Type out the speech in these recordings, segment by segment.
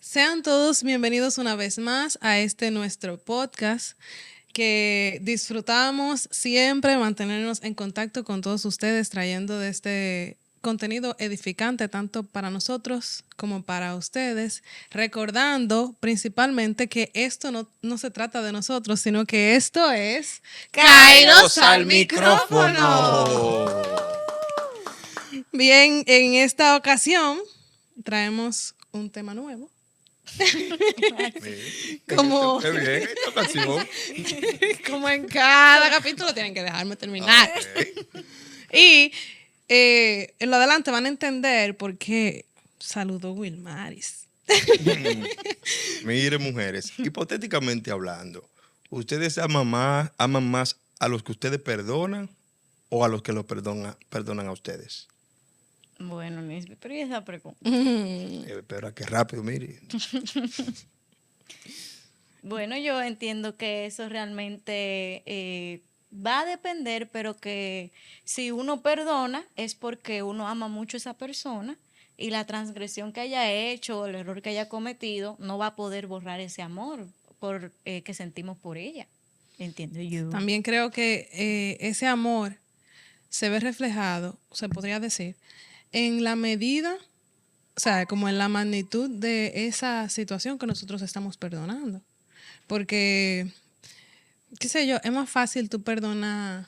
Sean todos bienvenidos una vez más a nuestro podcast, que disfrutamos siempre mantenernos en contacto con todos ustedes, trayendo de este contenido edificante tanto para nosotros como para ustedes, recordando principalmente que esto no se trata de nosotros, sino que esto es ¡Kairos al micrófono! Bien, en esta ocasión traemos un tema nuevo. Como en cada capítulo tienen que dejarme terminar. Y en lo adelante van a entender por qué saludó Wilmaris. Mire, mujeres, hipotéticamente hablando, ¿ustedes aman más a los que ustedes perdonan o a los que los perdonan a ustedes? Bueno, Nisby, pero ¿y esa pregunta? Pero qué rápido, mire. Bueno, yo entiendo que eso realmente va a depender, pero que si uno perdona es porque uno ama mucho a esa persona y la transgresión que haya hecho, el error que haya cometido, no va a poder borrar ese amor que sentimos por ella. Entiendo yo. También creo que ese amor se ve reflejado, se podría decir, en la medida, o sea, como en la magnitud de esa situación que nosotros estamos perdonando. Porque, qué sé yo, es más fácil tú perdonar,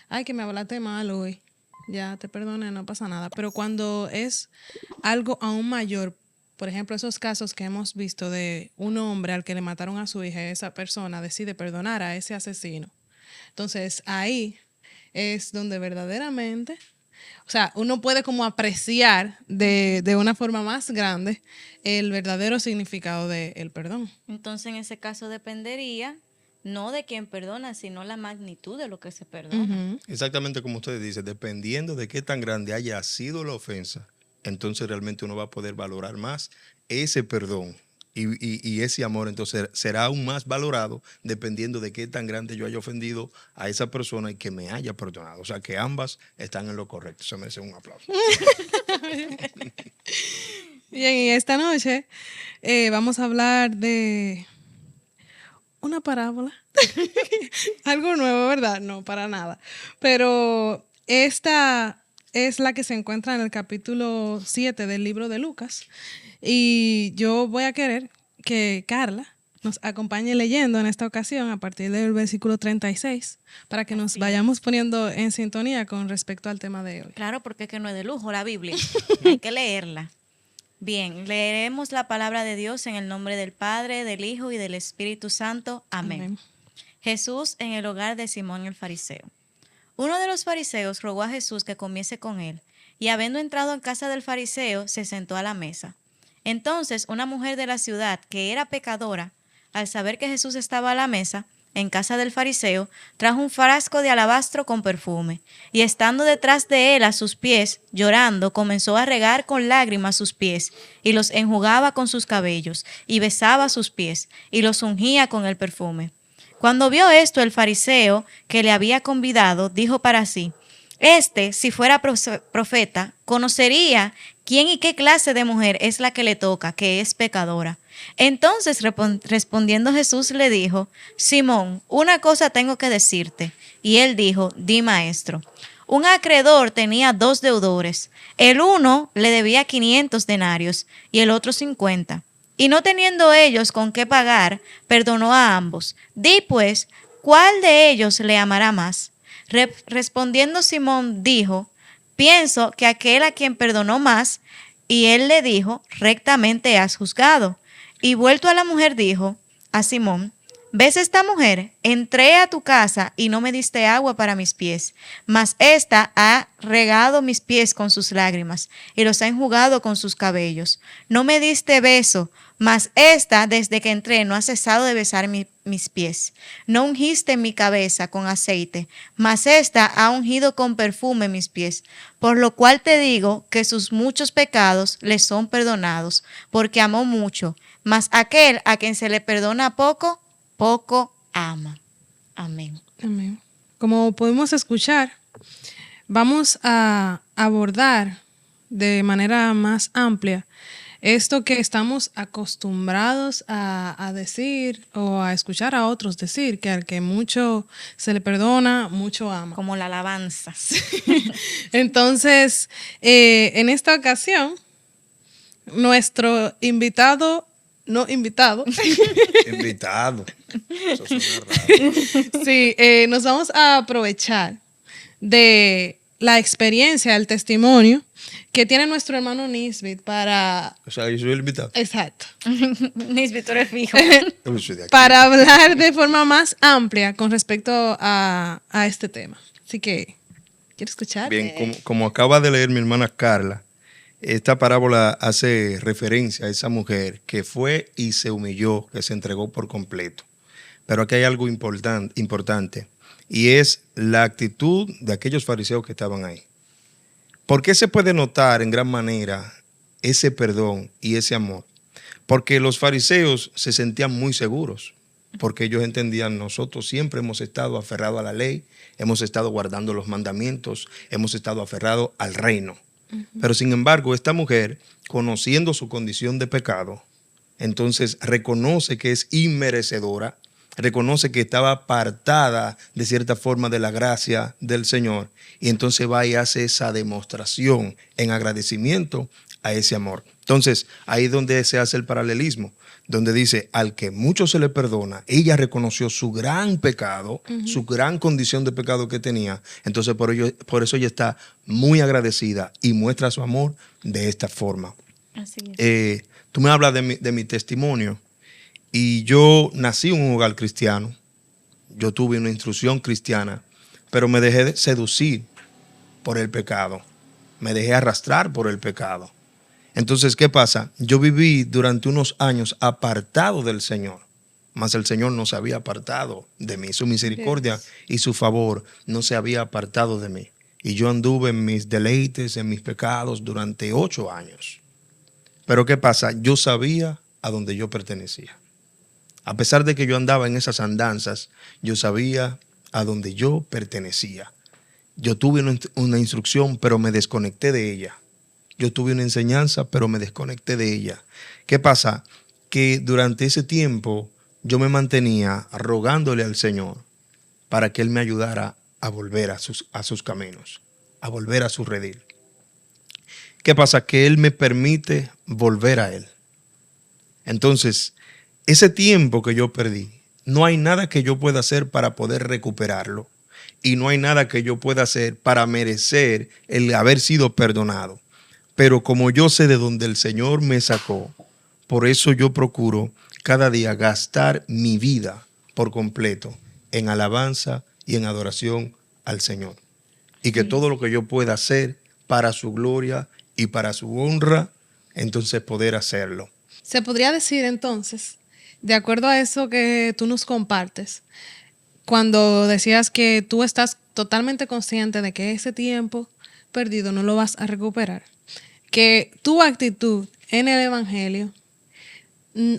ay, que me hablaste mal hoy, ya te perdoné, no pasa nada. Pero cuando es algo aún mayor, por ejemplo, esos casos que hemos visto de un hombre al que le mataron a su hija, esa persona decide perdonar a ese asesino. Entonces, ahí es donde verdaderamente, o sea, uno puede como apreciar de una forma más grande el verdadero significado del perdón. Entonces, en ese caso dependería no de quién perdona, sino la magnitud de lo que se perdona. Exactamente como usted dice, dependiendo de qué tan grande haya sido la ofensa, entonces realmente uno va a poder valorar más ese perdón. Y ese amor entonces será aún más valorado dependiendo de qué tan grande yo haya ofendido a esa persona y que me haya perdonado. O sea que ambas están en lo correcto. Se merece un aplauso. Bien, y esta noche vamos a hablar de una parábola. Algo nuevo, ¿verdad? No, para nada. Pero esta es la que se encuentra en el capítulo 7 del libro de Lucas. Y yo voy a querer que Carla nos acompañe leyendo en esta ocasión a partir del versículo 36 para que nos vayamos poniendo en sintonía con respecto al tema de hoy. Claro, porque es que no es de lujo la Biblia. Hay que leerla. Bien, leeremos la palabra de Dios en el nombre del Padre, del Hijo y del Espíritu Santo. Amén. Amén. Jesús en el hogar de Simón el fariseo. Uno de los fariseos rogó a Jesús que comiese con él, y habiendo entrado en casa del fariseo, se sentó a la mesa. Entonces una mujer de la ciudad, que era pecadora, al saber que Jesús estaba a la mesa, en casa del fariseo, trajo un frasco de alabastro con perfume, y estando detrás de él a sus pies, llorando, comenzó a regar con lágrimas sus pies, y los enjugaba con sus cabellos, y besaba sus pies, y los ungía con el perfume. Cuando vio esto el fariseo que le había convidado, dijo para sí: si fuera profeta, conocería quién y qué clase de mujer es la que le toca, que es pecadora. Entonces respondiendo Jesús le dijo: Simón, una cosa tengo que decirte. Y él dijo: Di, maestro. Un acreedor tenía 2 deudores. El uno le debía 500 denarios y el otro 50. Y no teniendo ellos con qué pagar, perdonó a ambos. Di pues, ¿cuál de ellos le amará más? Respondiendo Simón dijo: Pienso que aquel a quien perdonó más. Y él le dijo: Rectamente has juzgado. Y vuelto a la mujer dijo a Simón: ¿Ves esta mujer? Entré a tu casa y no me diste agua para mis pies, mas ésta ha regado mis pies con sus lágrimas y los ha enjugado con sus cabellos. No me diste beso, mas ésta desde que entré no ha cesado de besar mis pies. No ungiste mi cabeza con aceite, mas ésta ha ungido con perfume mis pies. Por lo cual te digo que sus muchos pecados le son perdonados, porque amó mucho. Mas aquel a quien se le perdona poco poco ama. Amén. Amén. Como podemos escuchar, vamos a abordar de manera más amplia esto que estamos acostumbrados a decir o a escuchar a otros decir, que al que mucho se le perdona, mucho ama. Como la alabanza. Entonces, en esta ocasión, nuestro invitado, no invitado, Invitado. Eso suena raro. sí, nos vamos a aprovechar de la experiencia, el testimonio que tiene nuestro hermano Nisbet para... O sea, yo soy el invitado. Exacto. Nisbet, tú eres fijo. Yo soy de aquí. Para hablar de forma más amplia con respecto a este tema. Así que, ¿quieres escuchar? Bien, como acaba de leer mi hermana Carla, esta parábola hace referencia a esa mujer que fue y se humilló, que se entregó por completo. Pero aquí hay algo importante y es la actitud de aquellos fariseos que estaban ahí. ¿Por qué se puede notar en gran manera ese perdón y ese amor? Porque los fariseos se sentían muy seguros, porque ellos entendían, nosotros siempre hemos estado aferrados a la ley, hemos estado guardando los mandamientos, hemos estado aferrados al reino. Pero sin embargo, esta mujer, conociendo su condición de pecado, entonces reconoce que es inmerecedora, reconoce que estaba apartada de cierta forma de la gracia del Señor, y entonces va y hace esa demostración en agradecimiento a ese amor. Entonces, ahí es donde se hace el paralelismo, donde dice, al que mucho se le perdona, ella reconoció su gran pecado, su gran condición de pecado que tenía, entonces por eso ella está muy agradecida y muestra su amor de esta forma. Así es. Tú me hablas de mi testimonio, y yo nací en un hogar cristiano, yo tuve una instrucción cristiana, pero me dejé seducir por el pecado, me dejé arrastrar por el pecado. Entonces, ¿qué pasa? Yo viví durante unos años apartado del Señor, mas el Señor no se había apartado de mí. Su misericordia y su favor no se había apartado de mí. Y yo anduve en mis deleites, en mis pecados durante 8 años. Pero ¿qué pasa? Yo sabía a dónde yo pertenecía. A pesar de que yo andaba en esas andanzas, yo sabía a dónde yo pertenecía. Yo tuve una instrucción, pero me desconecté de ella. Yo tuve una enseñanza, pero me desconecté de ella. ¿Qué pasa? Que durante ese tiempo yo me mantenía rogándole al Señor para que Él me ayudara a volver a sus caminos, a volver a su redil. ¿Qué pasa? Que Él me permite volver a Él. Entonces, ese tiempo que yo perdí, no hay nada que yo pueda hacer para poder recuperarlo. Y no hay nada que yo pueda hacer para merecer el haber sido perdonado. Pero como yo sé de dónde el Señor me sacó, por eso yo procuro cada día gastar mi vida por completo en alabanza y en adoración al Señor. Y que todo lo que yo pueda hacer para su gloria y para su honra, entonces poder hacerlo. Se podría decir entonces, de acuerdo a eso que tú nos compartes, cuando decías que tú estás totalmente consciente de que ese tiempo perdido no lo vas a recuperar, que tu actitud en el Evangelio,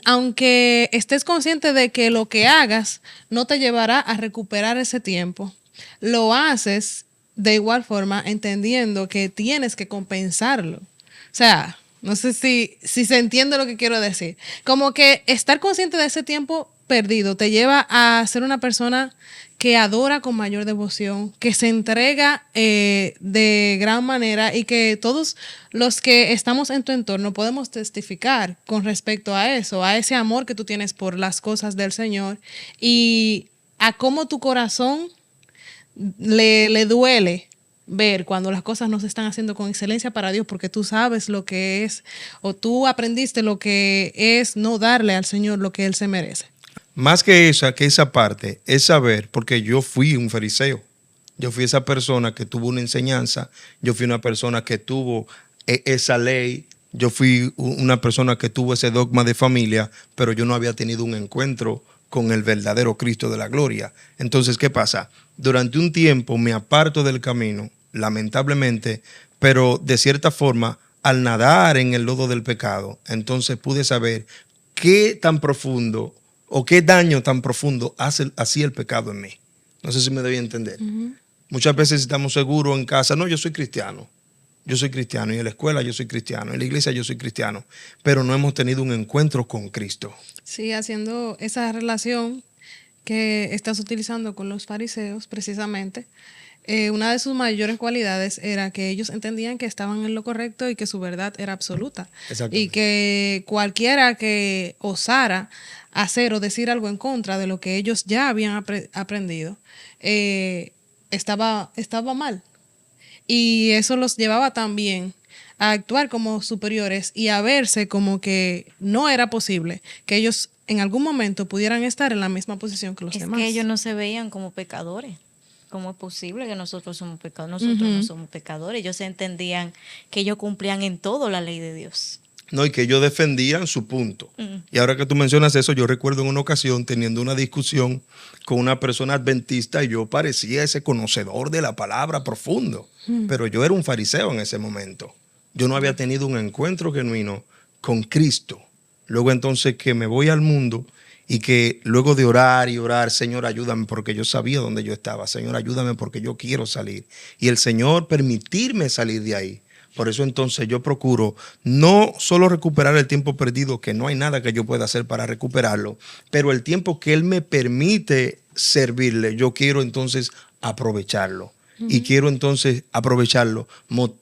aunque estés consciente de que lo que hagas no te llevará a recuperar ese tiempo, lo haces de igual forma entendiendo que tienes que compensarlo. O sea, no sé si se entiende lo que quiero decir. Como que estar consciente de ese tiempo perdido te lleva a ser una persona que adora con mayor devoción, que se entrega de gran manera y que todos los que estamos en tu entorno podemos testificar con respecto a eso, a ese amor que tú tienes por las cosas del Señor y a cómo tu corazón le duele ver cuando las cosas no se están haciendo con excelencia para Dios, porque tú sabes lo que es, o tú aprendiste lo que es no darle al Señor lo que Él se merece. Más que esa parte es saber, porque yo fui un fariseo. Yo fui esa persona que tuvo una enseñanza, yo fui una persona que tuvo esa ley, yo fui una persona que tuvo ese dogma de familia, pero yo no había tenido un encuentro con el verdadero Cristo de la gloria. Entonces, ¿qué pasa? Durante un tiempo me aparto del camino, lamentablemente, pero de cierta forma, al nadar en el lodo del pecado, entonces pude saber qué tan profundo o qué daño tan profundo hacía el pecado en mí. No sé si me doy a entender. Muchas veces estamos seguros en casa, no, yo soy cristiano, y en la escuela yo soy cristiano, en la iglesia yo soy cristiano, pero no hemos tenido un encuentro con Cristo. Sí, haciendo esa relación que estás utilizando con los fariseos, precisamente, una de sus mayores cualidades era que ellos entendían que estaban en lo correcto y que su verdad era absoluta. Y que cualquiera que osara hacer o decir algo en contra de lo que ellos ya habían aprendido, estaba mal. Y eso los llevaba también a actuar como superiores y a verse como que no era posible que ellos en algún momento pudieran estar en la misma posición que los demás. Es que ellos no se veían como pecadores. ¿Cómo es posible que nosotros somos pecadores? Nosotros no somos pecadores. Ellos entendían que ellos cumplían en todo la ley de Dios. No, y que ellos defendían su punto. Y ahora que tú mencionas eso, yo recuerdo en una ocasión teniendo una discusión con una persona adventista y yo parecía ese conocedor de la palabra profundo, pero yo era un fariseo en ese momento. Yo no había tenido un encuentro genuino con Cristo. Luego entonces que me voy al mundo y que luego de orar y orar, Señor, ayúdame porque yo sabía dónde yo estaba. Señor, ayúdame porque yo quiero salir. Y el Señor permitirme salir de ahí. Por eso entonces yo procuro no solo recuperar el tiempo perdido, que no hay nada que yo pueda hacer para recuperarlo, pero el tiempo que Él me permite servirle, yo quiero entonces aprovecharlo. Y quiero entonces aprovecharlo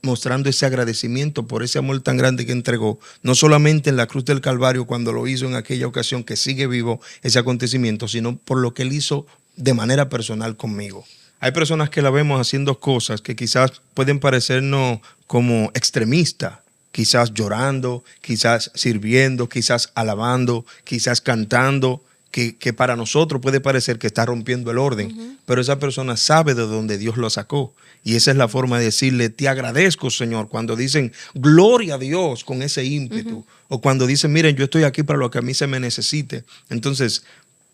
mostrando ese agradecimiento por ese amor tan grande que entregó, no solamente en la cruz del Calvario cuando lo hizo en aquella ocasión que sigue vivo ese acontecimiento, sino por lo que Él hizo de manera personal conmigo. Hay personas que la vemos haciendo cosas que quizás pueden parecernos como extremistas, quizás llorando, quizás sirviendo, quizás alabando, quizás cantando, que para nosotros puede parecer que está rompiendo el orden, pero esa persona sabe de dónde Dios lo sacó. Y esa es la forma de decirle, te agradezco, Señor, cuando dicen, gloria a Dios, con ese ímpetu. O cuando dicen, miren, yo estoy aquí para lo que a mí se me necesite. Entonces,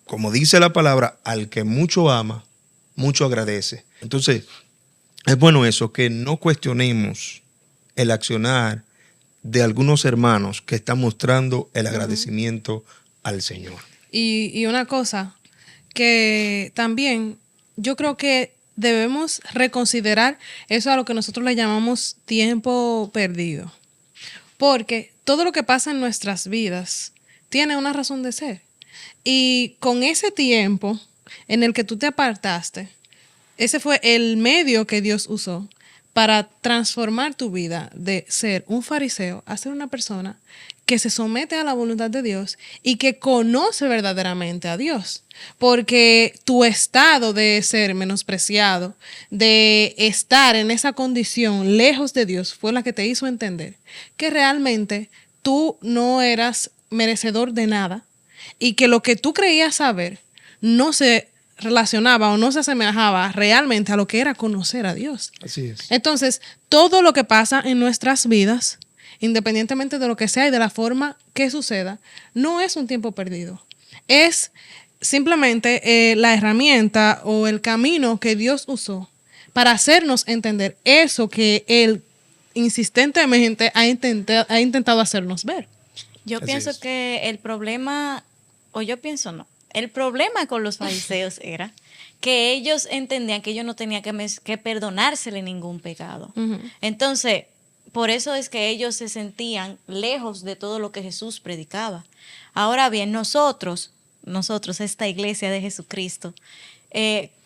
como dice la palabra, al que mucho ama, mucho agradece. Entonces, es bueno eso, que no cuestionemos el accionar de algunos hermanos que están mostrando el agradecimiento al Señor. Y una cosa que también yo creo que debemos reconsiderar eso a lo que nosotros le llamamos tiempo perdido. Porque todo lo que pasa en nuestras vidas tiene una razón de ser. Y con ese tiempo en el que tú te apartaste, ese fue el medio que Dios usó para transformar tu vida de ser un fariseo a ser una persona que se somete a la voluntad de Dios y que conoce verdaderamente a Dios. Porque tu estado de ser menospreciado, de estar en esa condición lejos de Dios, fue la que te hizo entender que realmente tú no eras merecedor de nada y que lo que tú creías saber no se relacionaba o no se asemejaba realmente a lo que era conocer a Dios. Así es. Entonces, todo lo que pasa en nuestras vidas, independientemente de lo que sea y de la forma que suceda, no es un tiempo perdido. Es simplemente la herramienta o el camino que Dios usó para hacernos entender eso que Él insistentemente ha intentado hacernos ver. Yo pienso que el problema, o yo pienso no, el problema con los fariseos era que ellos entendían que ellos no tenían que perdonársele ningún pecado. Entonces, por eso es que ellos se sentían lejos de todo lo que Jesús predicaba. Ahora bien, nosotros, esta iglesia de Jesucristo,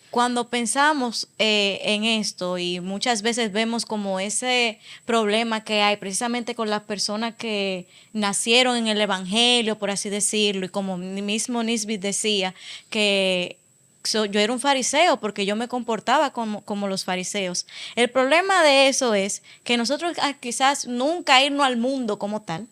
cuando pensamos en esto y muchas veces vemos como ese problema que hay precisamente con las personas que nacieron en el evangelio, por así decirlo, y como mismo Nisbet decía, que yo era un fariseo porque yo me comportaba como los fariseos. El problema de eso es que nosotros quizás nunca irnos al mundo como tal,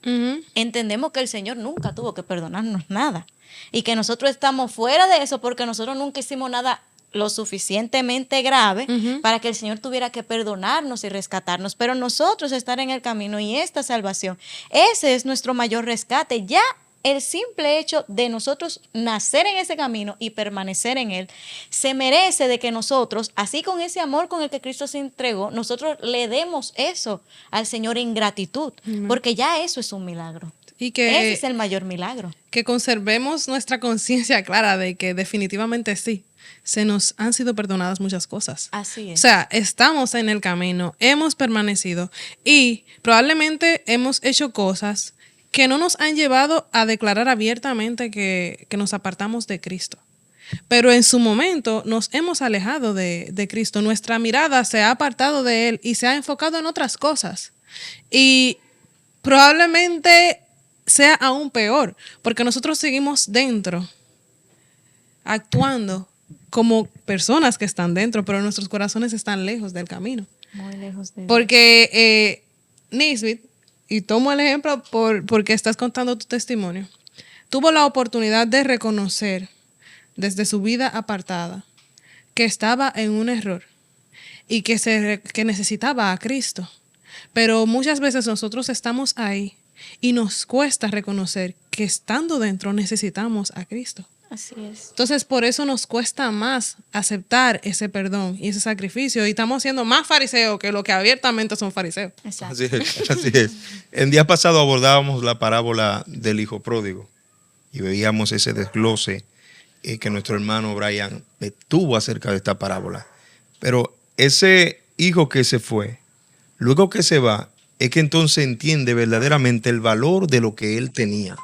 entendemos que el Señor nunca tuvo que perdonarnos nada y que nosotros estamos fuera de eso porque nosotros nunca hicimos nada lo suficientemente grave para que el Señor tuviera que perdonarnos y rescatarnos, pero nosotros estar en el camino y esta salvación, ese es nuestro mayor rescate. Ya el simple hecho de nosotros nacer en ese camino y permanecer en él, se merece de que nosotros, así con ese amor con el que Cristo se entregó, nosotros le demos eso al Señor en gratitud, porque ya eso es un milagro. Y que, ese es el mayor milagro. que conservemos nuestra conciencia clara de que definitivamente sí, se nos han sido perdonadas muchas cosas. Así O es. sea, estamos en el camino, hemos permanecido y probablemente hemos hecho cosas que no nos han llevado a declarar abiertamente que nos apartamos de Cristo. Pero en su momento nos hemos alejado de Cristo. Nuestra mirada se ha apartado de Él y se ha enfocado en otras cosas. Y probablemente sea aún peor, porque nosotros seguimos dentro, actuando como personas que están dentro, pero nuestros corazones están lejos del camino. Muy lejos de Dios. Porque Nisbet, y tomo el ejemplo porque estás contando tu testimonio, tuvo la oportunidad de reconocer desde su vida apartada que estaba en un error y que necesitaba a Cristo. Pero muchas veces nosotros estamos ahí y nos cuesta reconocer que estando dentro necesitamos a Cristo. Así es. Entonces, por eso nos cuesta más aceptar ese perdón y ese sacrificio. Y estamos siendo más fariseos que lo que abiertamente son fariseos. Exacto. Así es, así es. El día pasado abordábamos la parábola del hijo pródigo y veíamos ese desglose que nuestro hermano Brian tuvo acerca de esta parábola. Pero ese hijo que se fue, luego que se va, es que entonces entiende verdaderamente el valor de lo que él tenía.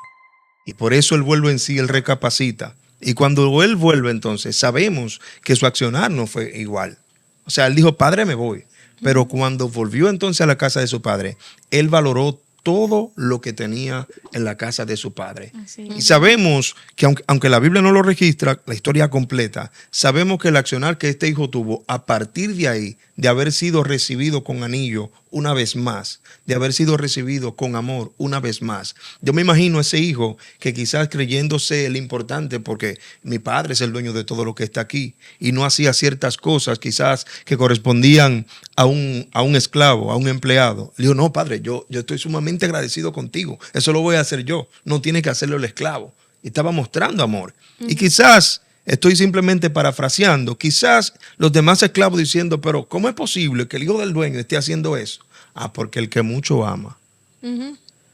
Y por eso él vuelve en sí, él recapacita. Y cuando él vuelve entonces, sabemos que su accionar no fue igual. O sea, él dijo, padre, me voy. Pero cuando volvió entonces a la casa de su padre, él valoró todo lo que tenía en la casa de su padre. Así Y es. sabemos que aunque la Biblia no lo registra, la historia completa, sabemos que el accionar que este hijo tuvo a partir de ahí, de haber sido recibido con anillo una vez más, de haber sido recibido con amor una vez más. Yo me imagino ese hijo que quizás creyéndose el importante porque mi padre es el dueño de todo lo que está aquí y no hacía ciertas cosas quizás que correspondían a un esclavo, a un empleado. Le digo, no, padre, yo estoy sumamente agradecido contigo. Eso lo voy a hacer yo. No tiene que hacerlo el esclavo. Y estaba mostrando amor. Y quizás, estoy simplemente parafraseando, quizás los demás esclavos diciendo, pero ¿cómo es posible que el hijo del dueño esté haciendo eso? Ah, porque el que mucho ama,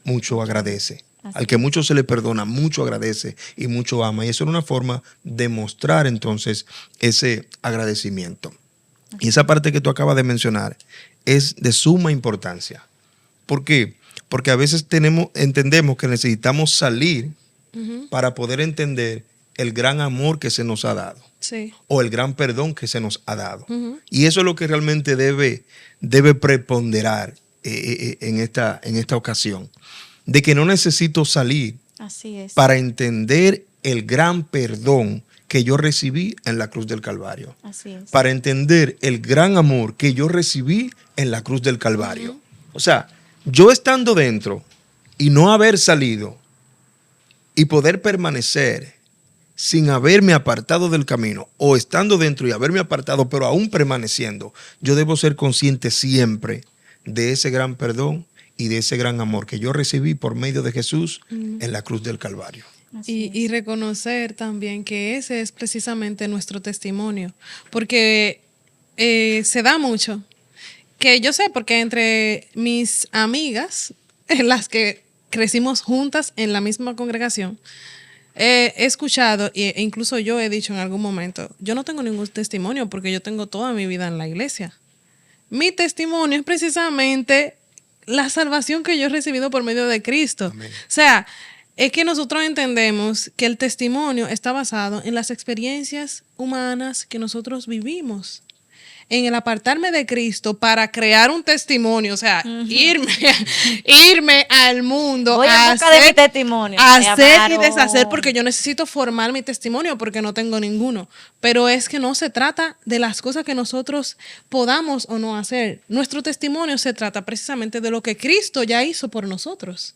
mucho agradece. Al que mucho se le perdona, mucho agradece y mucho ama. Y eso era una forma de mostrar entonces ese agradecimiento. Y esa parte que tú acabas de mencionar es de suma importancia. ¿Por qué? Porque a veces entendemos que necesitamos salir para poder entender el gran amor que se nos ha dado. Sí. O el gran perdón que se nos ha dado. Y eso es lo que realmente debe preponderar en esta ocasión. De que no necesito salir Así es. para entender el gran perdón que yo recibí en la cruz del Calvario. Así es. Para entender el gran amor que yo recibí en la cruz del Calvario. O sea, yo estando dentro y no haber salido y poder permanecer sin haberme apartado del camino, o estando dentro y haberme apartado, pero aún permaneciendo, yo debo ser consciente siempre de ese gran perdón y de ese gran amor que yo recibí por medio de Jesús en la cruz del Calvario. Y reconocer también que ese es precisamente nuestro testimonio, porque se da mucho, que yo sé, porque entre mis amigas, en las que crecimos juntas en la misma congregación, he escuchado e incluso yo he dicho en algún momento, yo no tengo ningún testimonio porque yo tengo toda mi vida en la iglesia. Mi testimonio es precisamente la salvación que yo he recibido por medio de Cristo. Amén. O sea, es que nosotros entendemos que el testimonio está basado en las experiencias humanas que nosotros vivimos. En el apartarme de Cristo para crear un testimonio, o sea, irme al mundo Voy a en busca de mi testimonio. hacer y Claro. deshacer, porque yo necesito formar mi testimonio porque no tengo ninguno. Pero es que no se trata de las cosas que nosotros podamos o no hacer. Nuestro testimonio se trata precisamente de lo que Cristo ya hizo por nosotros.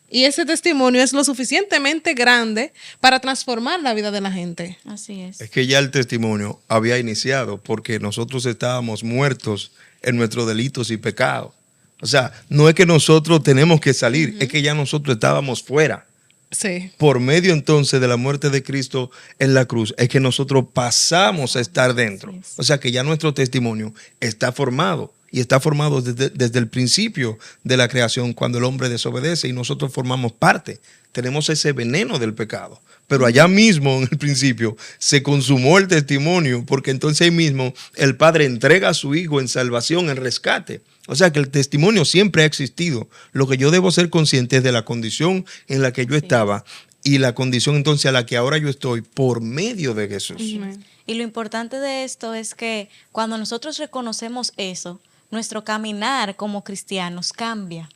Y ese testimonio es lo suficientemente grande para transformar la vida de la gente. Así es. Es que ya el testimonio había iniciado porque nosotros estábamos muertos en nuestros delitos y pecados. O sea, no es que nosotros tenemos que salir, es que ya nosotros estábamos fuera. Sí. Por medio entonces de la muerte de Cristo en la cruz, es que nosotros pasamos a estar dentro. O sea que ya nuestro testimonio está formado. y está formado desde el principio de la creación, cuando el hombre desobedece y nosotros formamos parte. Tenemos ese veneno del pecado. Pero allá mismo, en el principio, se consumó el testimonio, porque entonces ahí mismo el Padre entrega a su Hijo en salvación, en rescate. O sea que el testimonio siempre ha existido. Lo que yo debo ser consciente es de la condición en la que yo estaba y la condición entonces a la que ahora yo estoy por medio de Jesús. Y lo importante de esto es que cuando nosotros reconocemos eso, nuestro caminar como cristianos cambia.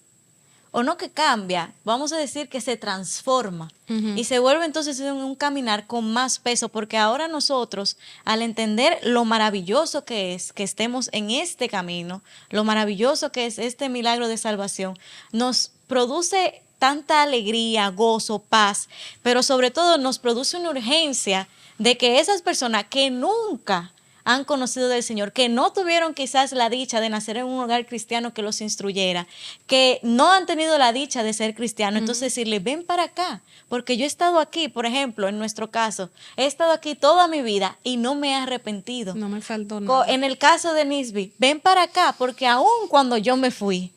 O no que cambia, vamos a decir que se transforma y se vuelve entonces un caminar con más peso, porque ahora nosotros, al entender lo maravilloso que es que estemos en este camino, lo maravilloso que es este milagro de salvación, nos produce tanta alegría, gozo, paz, pero sobre todo nos produce una urgencia de que esas personas que nunca han conocido del Señor, que no tuvieron quizás la dicha de nacer en un hogar cristiano que los instruyera, que no han tenido la dicha de ser cristianos, entonces decirle, ven para acá, porque yo he estado aquí, por ejemplo, en nuestro caso, he estado aquí toda mi vida y no me he arrepentido. No me faltó nada. En el caso de Nisby, ven para acá, porque aún cuando yo me fui,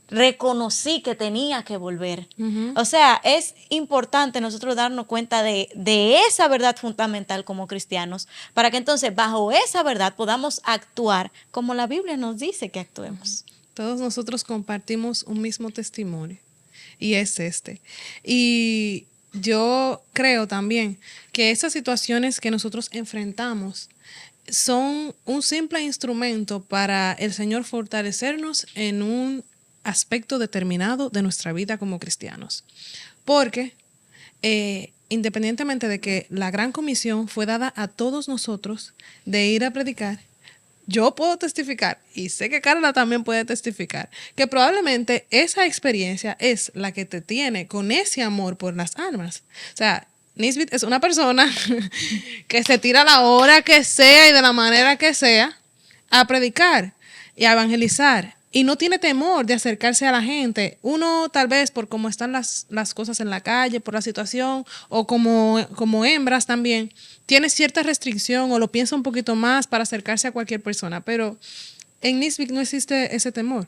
reconocí que tenía que volver. O sea, es importante nosotros darnos cuenta de esa verdad fundamental como cristianos, para que entonces bajo esa verdad podamos actuar como la Biblia nos dice que actuemos. Todos nosotros compartimos un mismo testimonio y es este. Y yo creo también que esas situaciones que nosotros enfrentamos son un simple instrumento para el Señor fortalecernos en un aspecto determinado de nuestra vida como cristianos. Porque independientemente de que la gran comisión fue dada a todos nosotros de ir a predicar, yo puedo testificar, y sé que Carla también puede testificar, que probablemente esa experiencia es la que te tiene con ese amor por las almas. O sea, Nisbet es una persona que se tira la hora que sea y de la manera que sea a predicar y a evangelizar. Y no tiene temor de acercarse a la gente. Uno tal vez por cómo están las cosas en la calle, por la situación, o como hembras también, tiene cierta restricción o lo piensa un poquito más para acercarse a cualquier persona. Pero en Nisbet no existe ese temor.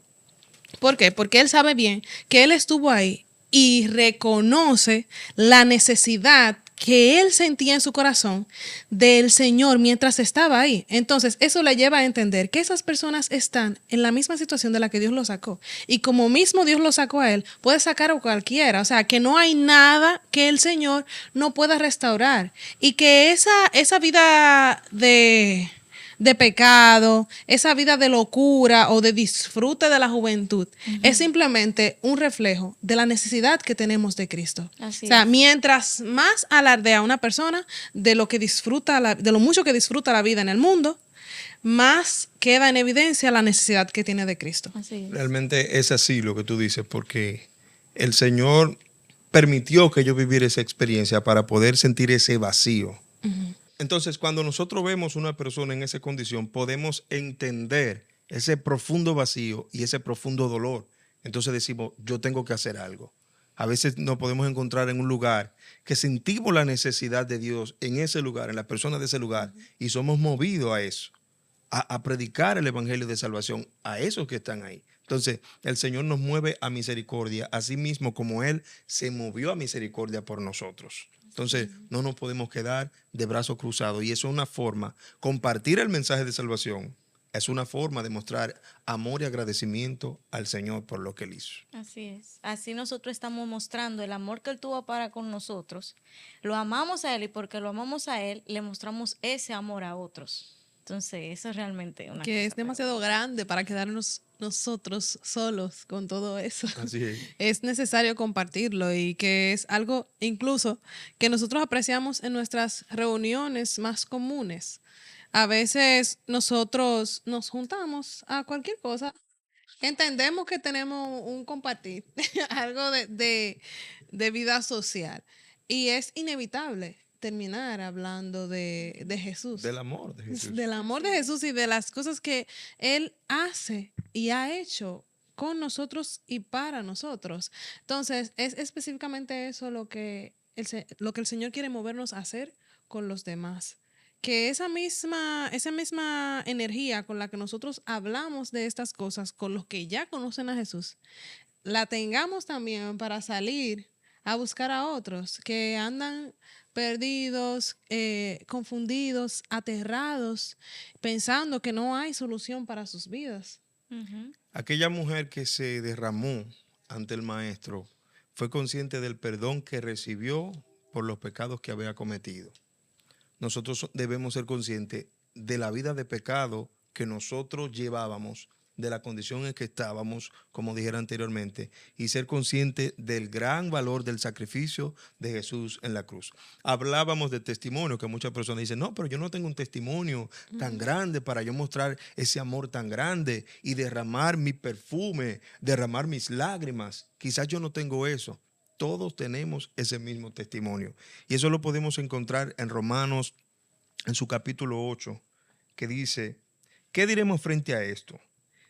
¿Por qué? Porque él sabe bien que él estuvo ahí y reconoce la necesidad que él sentía en su corazón del Señor mientras estaba ahí. Entonces, eso le lleva a entender que esas personas están en la misma situación de la que Dios los sacó. Y como mismo Dios lo sacó a él, puede sacar a cualquiera. O sea, que no hay nada que el Señor no pueda restaurar. Y que esa vida de pecado, esa vida de locura o de disfrute de la juventud, es simplemente un reflejo de la necesidad que tenemos de Cristo. Así o sea, es. mientras más alardea una persona de lo que disfruta, de lo mucho que disfruta la vida en el mundo, más queda en evidencia la necesidad que tiene de Cristo. Así es. Realmente es así lo que tú dices, porque el Señor permitió que yo viviera esa experiencia para poder sentir ese vacío. Entonces, cuando nosotros vemos una persona en esa condición, podemos entender ese profundo vacío y ese profundo dolor. Entonces decimos, yo tengo que hacer algo. A veces nos podemos encontrar en un lugar que sentimos la necesidad de Dios en ese lugar, en la persona de ese lugar, y somos movidos a eso, a predicar el evangelio de salvación a esos que están ahí. Entonces, el Señor nos mueve a misericordia, así mismo como Él se movió a misericordia por nosotros. Entonces, no nos podemos quedar de brazos cruzados. Y eso es una forma, compartir el mensaje de salvación, es una forma de mostrar amor y agradecimiento al Señor por lo que Él hizo. Así es. Así nosotros estamos mostrando el amor que Él tuvo para con nosotros. Lo amamos a Él y porque lo amamos a Él, le mostramos ese amor a otros. Entonces, eso es realmente una Que cosa es demasiado grande para quedarnos nosotros solos con todo eso. Así es. Es necesario compartirlo y que es algo incluso que nosotros apreciamos en nuestras reuniones más comunes. A veces nosotros nos juntamos a cualquier cosa. Entendemos que tenemos un compartir, algo de vida social. Y es inevitable terminar hablando de Jesús. Del amor de Jesús. Del amor de Jesús y de las cosas que Él hace y ha hecho con nosotros y para nosotros. Entonces, es específicamente eso lo que el Señor quiere movernos a hacer con los demás. que esa misma energía con la que nosotros hablamos de estas cosas con los que ya conocen a Jesús, la tengamos también para salir a buscar a otros que andan perdidos, confundidos, aterrados, pensando que no hay solución para sus vidas. Ujú. Aquella mujer que se derramó ante el maestro fue consciente del perdón que recibió por los pecados que había cometido. Nosotros debemos ser conscientes de la vida de pecado que nosotros llevábamos, de la condición en que estábamos, como dijera anteriormente, y ser conscientes del gran valor del sacrificio de Jesús en la cruz. Hablábamos de testimonio, que muchas personas dicen, no, pero yo no tengo un testimonio tan grande para yo mostrar ese amor tan grande y derramar mi perfume, derramar mis lágrimas. Quizás yo no tengo eso. Todos tenemos ese mismo testimonio. Y eso lo podemos encontrar en Romanos, en su capítulo 8, que dice, ¿qué diremos frente a esto?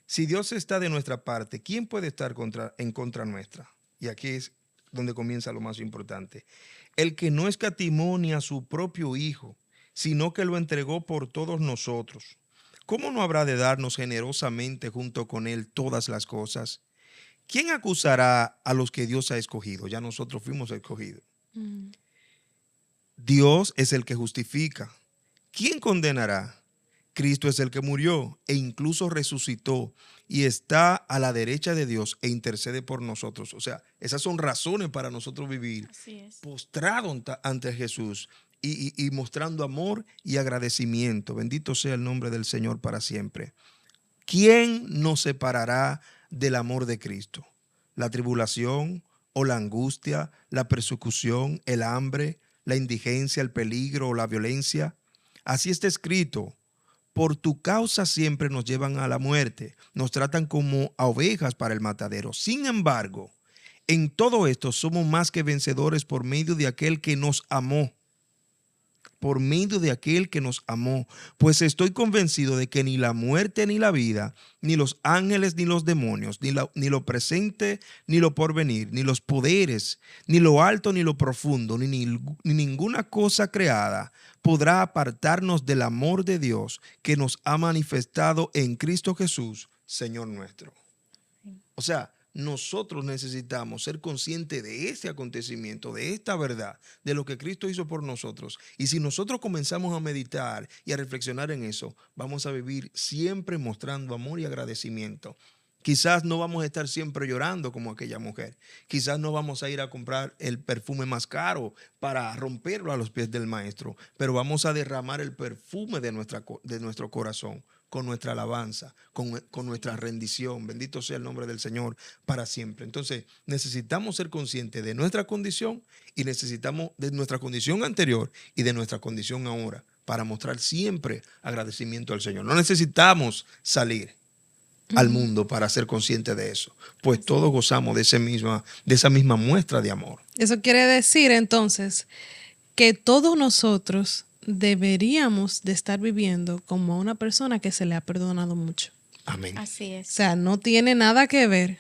Si Dios está de nuestra parte, ¿quién puede estar en contra nuestra? Y aquí es donde comienza lo más importante. El que no escatimó ni a su propio Hijo, sino que lo entregó por todos nosotros, ¿cómo no habrá de darnos generosamente junto con Él todas las cosas? ¿Quién acusará a los que Dios ha escogido? Ya nosotros fuimos escogidos. Dios es el que justifica. ¿Quién condenará? Cristo es el que murió e incluso resucitó y está a la derecha de Dios e intercede por nosotros. O sea, esas son razones para nosotros vivir postrados ante Jesús y mostrando amor y agradecimiento. Bendito sea el nombre del Señor para siempre. ¿Quién nos separará del amor de Cristo? ¿La tribulación o la angustia, la persecución, el hambre, la indigencia, el peligro o la violencia? Así está escrito. Por tu causa siempre nos llevan a la muerte, nos tratan como a ovejas para el matadero. Sin embargo, en todo esto somos más que vencedores por medio de aquel que nos amó. Por medio de aquel que nos amó, pues estoy convencido de que ni la muerte ni la vida, ni los ángeles ni los demonios, ni lo presente ni lo porvenir, ni los poderes, ni lo alto ni lo profundo, ni ninguna cosa creada podrá apartarnos del amor de Dios que nos ha manifestado en Cristo Jesús, Señor nuestro. O sea, nosotros necesitamos ser conscientes de este acontecimiento, de esta verdad, de lo que Cristo hizo por nosotros. Y si nosotros comenzamos a meditar y a reflexionar en eso, vamos a vivir siempre mostrando amor y agradecimiento. Quizás no vamos a estar siempre llorando como aquella mujer. Quizás no vamos a ir a comprar el perfume más caro para romperlo a los pies del maestro, pero vamos a derramar el perfume de nuestro corazón con nuestra alabanza, con nuestra rendición. Bendito sea el nombre del Señor para siempre. Entonces, necesitamos ser conscientes de nuestra condición y necesitamos de nuestra condición anterior y de nuestra condición ahora para mostrar siempre agradecimiento al Señor. No necesitamos salir al mundo para ser conscientes de eso, pues todos gozamos de esa misma muestra de amor. Eso quiere decir entonces que todos nosotros deberíamos de estar viviendo como una persona que se le ha perdonado mucho. Amén. Así es. O sea, no tiene nada que ver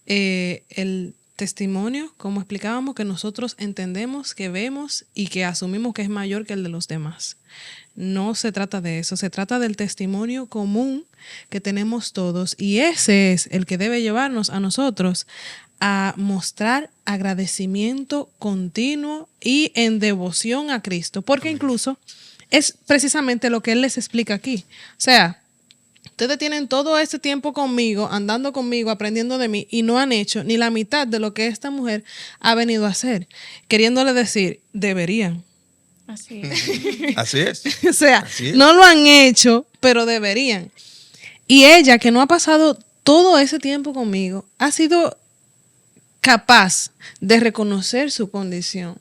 el testimonio, como explicábamos, que nosotros entendemos, que vemos y que asumimos que es mayor que el de los demás. No se trata de eso, se trata del testimonio común que tenemos todos y ese es el que debe llevarnos a nosotros a mostrar agradecimiento continuo y en devoción a Cristo, porque incluso es precisamente lo que Él les explica aquí. O sea, ustedes tienen todo este tiempo conmigo, andando conmigo, aprendiendo de mí y no han hecho ni la mitad de lo que esta mujer ha venido a hacer, queriéndole decir, deberían. Así es. Así es. O sea, Así es. no lo han hecho, pero deberían. Y ella, que no ha pasado todo ese tiempo conmigo, ha sido capaz de reconocer su condición,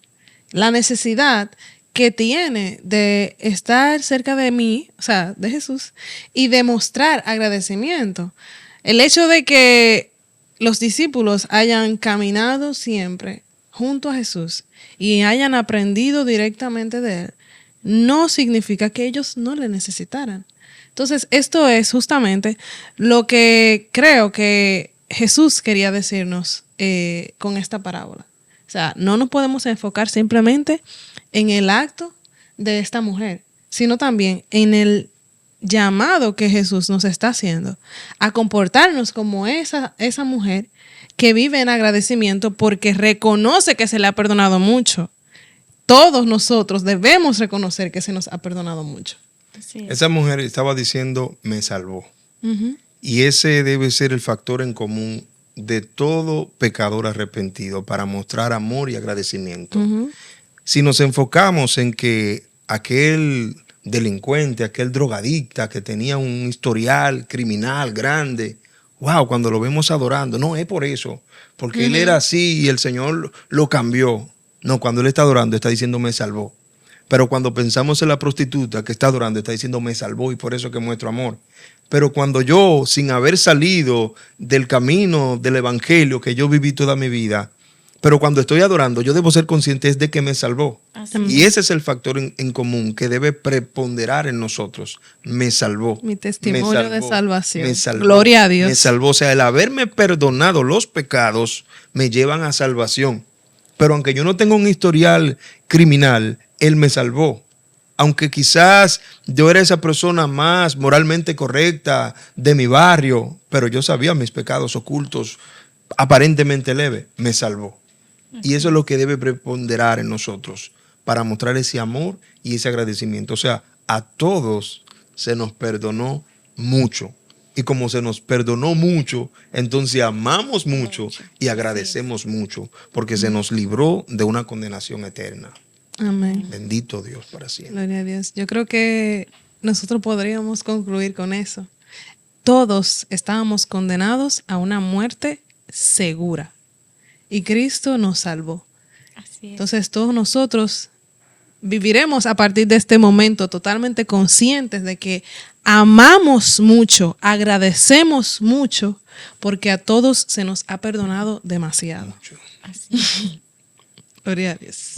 la necesidad que tiene de estar cerca de mí, o sea, de Jesús, y de mostrar agradecimiento. El hecho de que los discípulos hayan caminado siempre junto a Jesús y hayan aprendido directamente de Él, no significa que ellos no le necesitaran. Entonces, esto es justamente lo que creo que Jesús quería decirnos con esta parábola. O sea, no nos podemos enfocar simplemente en el acto de esta mujer, sino también en el llamado que Jesús nos está haciendo a comportarnos como esa mujer que vive en agradecimiento porque reconoce que se le ha perdonado mucho. Todos nosotros debemos reconocer que se nos ha perdonado mucho. Así es. Esa mujer estaba diciendo, me salvó. Ujú. Y ese debe ser el factor en común de todo pecador arrepentido para mostrar amor y agradecimiento. Ujú. Si nos enfocamos en que aquel delincuente, aquel drogadicta que tenía un historial criminal grande, wow, cuando lo vemos adorando, no es por eso, porque él era así y el Señor lo cambió. No, cuando él está adorando está diciendo me salvó. Pero cuando pensamos en la prostituta que está adorando está diciendo me salvó y por eso que muestro amor. Pero cuando yo, sin haber salido del camino del evangelio que yo viví toda mi vida, pero cuando estoy adorando, yo debo ser consciente de que me salvó. Así Y ese es el factor en común que debe preponderar en nosotros. Me salvó. Mi testimonio de salvación. Me salvó. Gloria a Dios. Me salvó. O sea, el haberme perdonado los pecados me llevan a salvación. Pero aunque yo no tenga un historial criminal, Él me salvó. Aunque quizás yo era esa persona más moralmente correcta de mi barrio, pero yo sabía mis pecados ocultos, aparentemente leves, me salvó. Y eso es lo que debe preponderar en nosotros para mostrar ese amor y ese agradecimiento. O sea, a todos se nos perdonó mucho. Y como se nos perdonó mucho, entonces amamos mucho y agradecemos mucho porque se nos libró de una condenación eterna. Amén. Bendito Dios para siempre. Gloria a Dios. Yo creo que nosotros podríamos concluir con eso. Todos estábamos condenados a una muerte segura y Cristo nos salvó. Así es. Entonces todos nosotros viviremos a partir de este momento totalmente conscientes de que amamos mucho, agradecemos mucho, porque a todos se nos ha perdonado demasiado. Así es. Gloria a Dios.